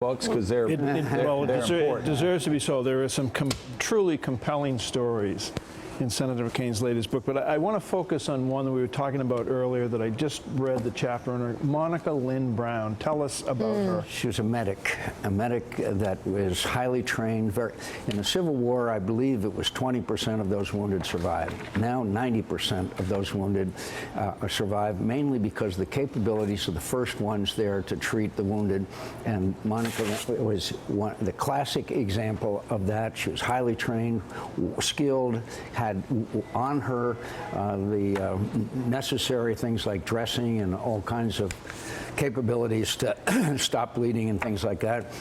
books because they're it deserves to be so. There are some truly compelling stories in Senator McCain's latest book, but I want to focus on one that we were talking about earlier that I just read the chapter on her, Monica Lynn Brown. Tell us about her. She was a medic that was highly trained. In the Civil War, I believe it was 20% of those wounded survived. Now 90% of those wounded survived, mainly because the capabilities of the first ones there to treat the wounded. And Monica was the classic example of that. She was highly trained, skilled, had on her the necessary things like dressing and all kinds of capabilities to stop bleeding and things like that.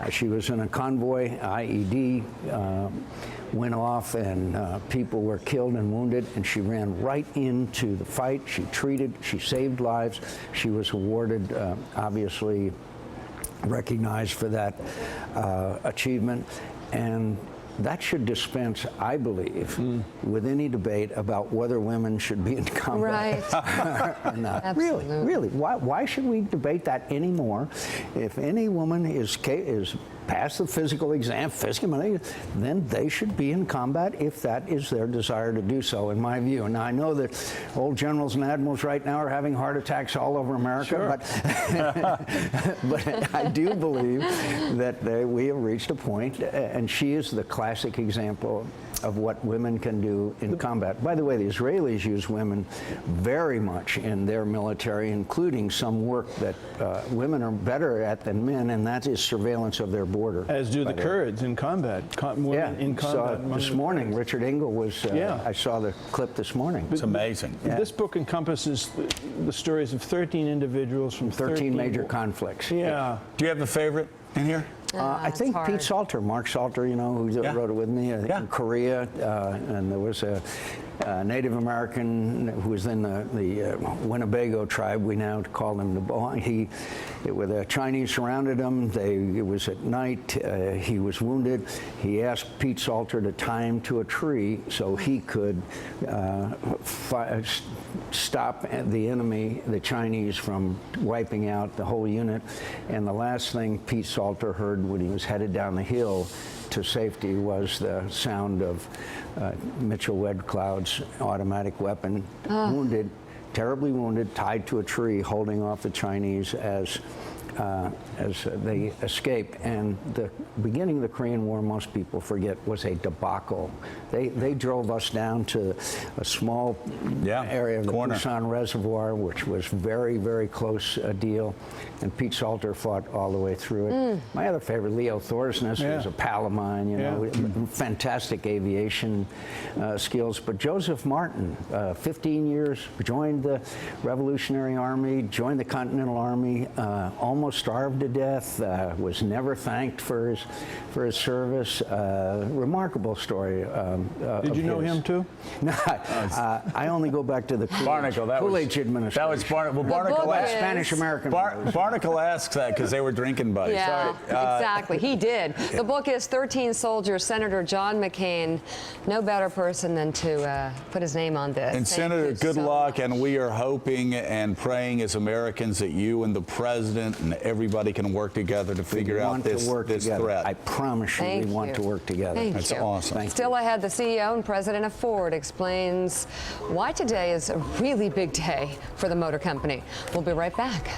She was in a convoy, IED went off and people were killed and wounded, and she ran right into the fight. She treated, she saved lives. She was awarded, obviously recognized for that achievement. And that should dispense, I believe, with any debate about whether women should be in combat. Right. Or not. Really, why should we debate that anymore? If any woman is passed the physical exam, then they should be in combat if that is their desire to do so, in my view. Now, I know that old generals and admirals right now are having heart attacks all over America, but I do believe that we have reached a point, and she is the classic example of what women can do in combat. By the way, the Israelis use women very much in their military, including some work that women are better at than men, and that is surveillance of their border. As do the Kurds in combat. Women in combat. So this morning, Richard Engel was, I saw the clip this morning. It's amazing. This book encompasses the stories of 13 individuals from 13 major conflicts. Yeah. Do you have a favorite in here? I think hard. Pete Salter, Mark Salter, you know, who wrote it with me in Korea, and there was a Native American who was in the Winnebago tribe. We now call them the Bohong. The Chinese surrounded him. It was at night. He was wounded. He asked Pete Salter to tie him to a tree so he could stop the enemy, the Chinese, from wiping out the whole unit. And the last thing Pete Salter heard when he was headed down the hill to safety was the sound of Mitchell Wedcloud's automatic weapon, wounded, terribly wounded, tied to a tree, holding off the Chinese as they escaped. And the beginning of the Korean War, most people forget, was a debacle. They drove us down to a small area of the Busan Reservoir, which was very, very close deal. And Pete Salter fought all the way through it. My other favorite, Leo Thorsness, was a pal of mine, you know, fantastic aviation skills. But Joseph Martin, 15 years, joined the Revolutionary Army, joined the Continental Army, almost starved to death, was never thanked for his service. Remarkable story. Did you know him too? No, I only go back to the Coolidge administration. That was Barnacle. Well, Barnacle asked Spanish-American. Barnacle asks that because they were drinking buddies. Yeah, exactly. He did. The book is 13 Soldiers, Senator John McCain. No better person than to put his name on this. And Senator, good luck. And we are hoping and praying as Americans that you and the president and everybody can work together to figure out this threat. I promise you, we want to work together. That's awesome. Still ahead, the CEO and president of Ford explains why today is a really big day for the motor company. We'll be right back.